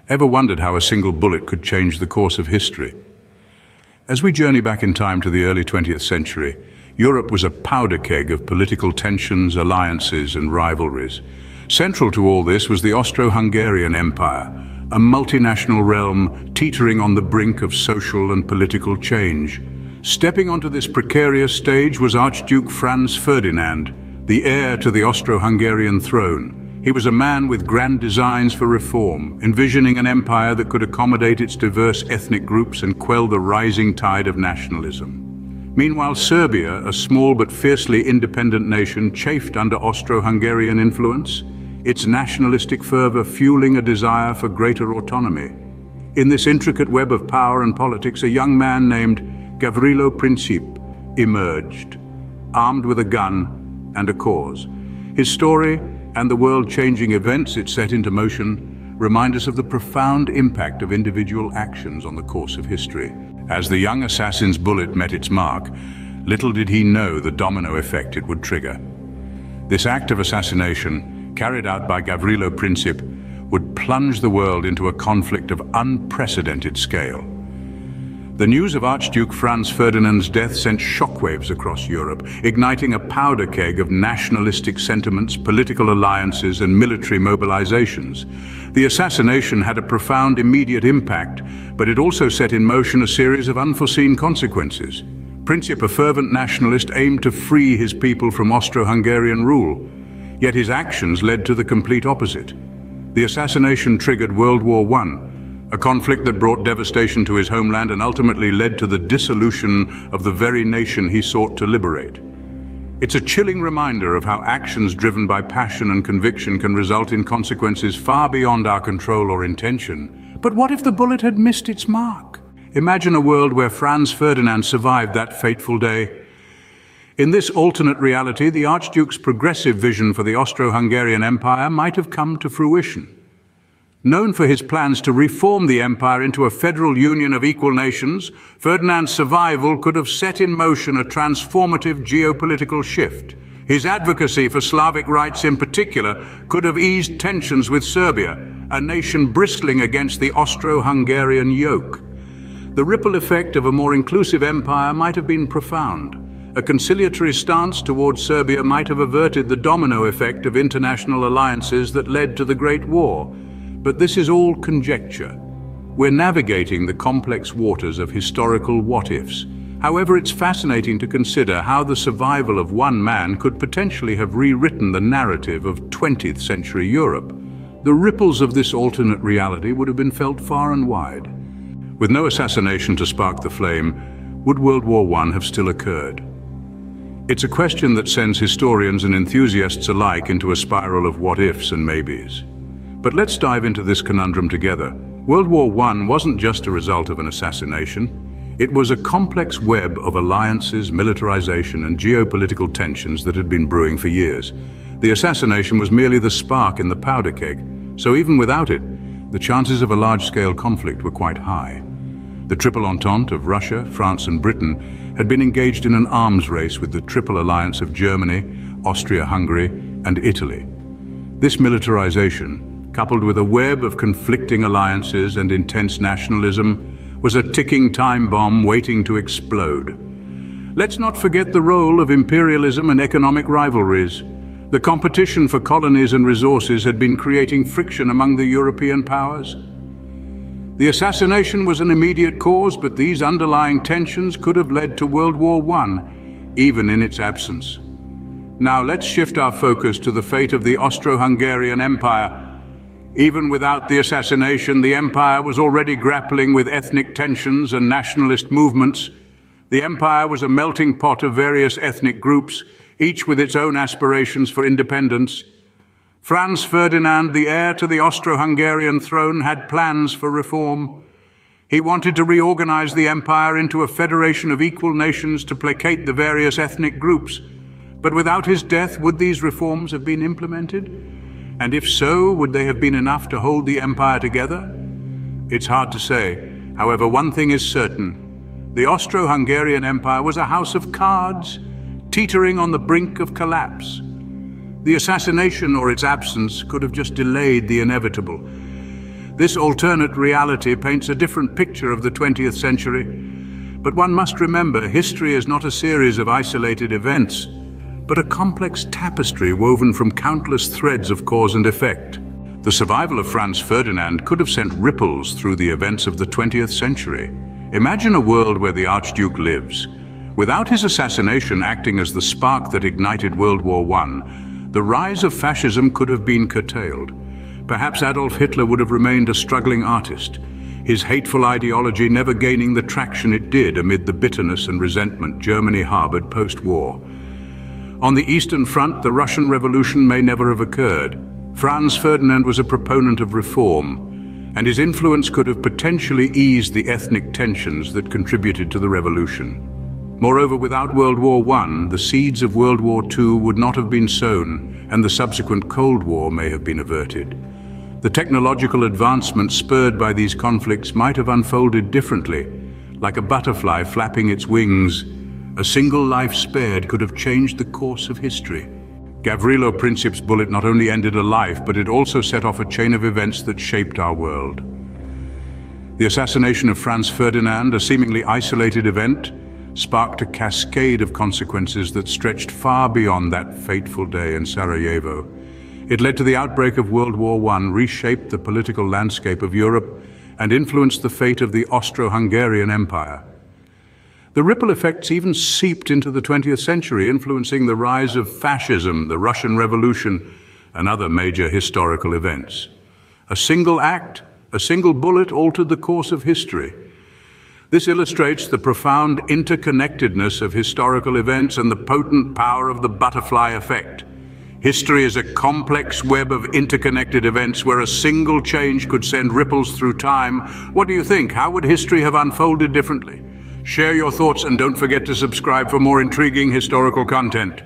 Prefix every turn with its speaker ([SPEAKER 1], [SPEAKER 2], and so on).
[SPEAKER 1] Ever wondered how a single bullet could change the course of history? As we journey back in time to the early 20th century, Europe was a powder keg of political tensions, alliances, and rivalries. Central to all this was the Austro-Hungarian Empire, a multinational realm teetering on the brink of social and political change. Stepping onto this precarious stage was Archduke Franz Ferdinand, the heir to the Austro-Hungarian throne. He was a man with grand designs for reform, envisioning an empire that could accommodate its diverse ethnic groups and quell the rising tide of nationalism. Meanwhile, Serbia, a small but fiercely independent nation, chafed under Austro-Hungarian influence, its nationalistic fervor fueling a desire for greater autonomy. In this intricate web of power and politics, a young man named Gavrilo Princip emerged, armed with a gun and a cause. His story and the world-changing events it set into motion remind us of the profound impact of individual actions on the course of history. As the young assassin's bullet met its mark, little did he know the domino effect it would trigger. This act of assassination, carried out by Gavrilo Princip, would plunge the world into a conflict of unprecedented scale. The news of Archduke Franz Ferdinand's death sent shockwaves across Europe, igniting a powder keg of nationalistic sentiments, political alliances, and military mobilizations. The assassination had a profound immediate impact, but it also set in motion a series of unforeseen consequences. Princip, a fervent nationalist, aimed to free his people from Austro-Hungarian rule. Yet his actions led to the complete opposite. The assassination triggered World War I, a conflict that brought devastation to his homeland and ultimately led to the dissolution of the very nation he sought to liberate. It's a chilling reminder of how actions driven by passion and conviction can result in consequences far beyond our control or intention. But what if the bullet had missed its mark? Imagine a world where Franz Ferdinand survived that fateful day. In this alternate reality, the Archduke's progressive vision for the Austro-Hungarian Empire might have come to fruition. Known for his plans to reform the empire into a federal union of equal nations, Ferdinand's survival could have set in motion a transformative geopolitical shift. His advocacy for Slavic rights in particular could have eased tensions with Serbia, a nation bristling against the Austro-Hungarian yoke. The ripple effect of a more inclusive empire might have been profound. A conciliatory stance towards Serbia might have averted the domino effect of international alliances that led to the Great War. But this is all conjecture. We're navigating the complex waters of historical what-ifs. However, it's fascinating to consider how the survival of one man could potentially have rewritten the narrative of 20th century Europe. The ripples of this alternate reality would have been felt far and wide. With no assassination to spark the flame, would World War I have still occurred? It's a question that sends historians and enthusiasts alike into a spiral of what-ifs and maybes. But let's dive into this conundrum together. World War I wasn't just a result of an assassination. It was a complex web of alliances, militarization, and geopolitical tensions that had been brewing for years. The assassination was merely the spark in the powder keg, so even without it, the chances of a large-scale conflict were quite high. The Triple Entente of Russia, France, and Britain had been engaged in an arms race with the Triple Alliance of Germany, Austria-Hungary, and Italy. This militarization, coupled with a web of conflicting alliances and intense nationalism, was a ticking time bomb waiting to explode. Let's not forget the role of imperialism and economic rivalries. The competition for colonies and resources had been creating friction among the European powers. The assassination was an immediate cause, but these underlying tensions could have led to World War I, even in its absence. Now let's shift our focus to the fate of the Austro-Hungarian Empire. Even without the assassination, the empire was already grappling with ethnic tensions and nationalist movements. The empire was a melting pot of various ethnic groups, each with its own aspirations for independence. Franz Ferdinand, the heir to the Austro-Hungarian throne, had plans for reform. He wanted to reorganize the empire into a federation of equal nations to placate the various ethnic groups. But without his death, would these reforms have been implemented? And if so, would they have been enough to hold the empire together? It's hard to say. However, one thing is certain. The Austro-Hungarian Empire was a house of cards, teetering on the brink of collapse. The assassination or its absence could have just delayed the inevitable. This alternate reality paints a different picture of the 20th century. But one must remember, history is not a series of isolated events, but a complex tapestry woven from countless threads of cause and effect. The survival of Franz Ferdinand could have sent ripples through the events of the 20th century. Imagine a world where the Archduke lives. Without his assassination acting as the spark that ignited World War I, the rise of fascism could have been curtailed. Perhaps Adolf Hitler would have remained a struggling artist, his hateful ideology never gaining the traction it did amid the bitterness and resentment Germany harbored post-war. On the Eastern Front, the Russian Revolution may never have occurred. Franz Ferdinand was a proponent of reform, and his influence could have potentially eased the ethnic tensions that contributed to the revolution. Moreover, without World War I, the seeds of World War II would not have been sown, and the subsequent Cold War may have been averted. The technological advancement spurred by these conflicts might have unfolded differently. Like a butterfly flapping its wings, a single life spared could have changed the course of history. Gavrilo Princip's bullet not only ended a life, but it also set off a chain of events that shaped our world. The assassination of Franz Ferdinand, a seemingly isolated event, sparked a cascade of consequences that stretched far beyond that fateful day in Sarajevo. It led to the outbreak of World War I, reshaped the political landscape of Europe, and influenced the fate of the Austro-Hungarian Empire. The ripple effects even seeped into the 20th century, influencing the rise of fascism, the Russian Revolution, and other major historical events. A single act, a single bullet altered the course of history. This illustrates the profound interconnectedness of historical events and the potent power of the butterfly effect. History is a complex web of interconnected events where a single change could send ripples through time. What do you think? How would history have unfolded differently? Share your thoughts and don't forget to subscribe for more intriguing historical content.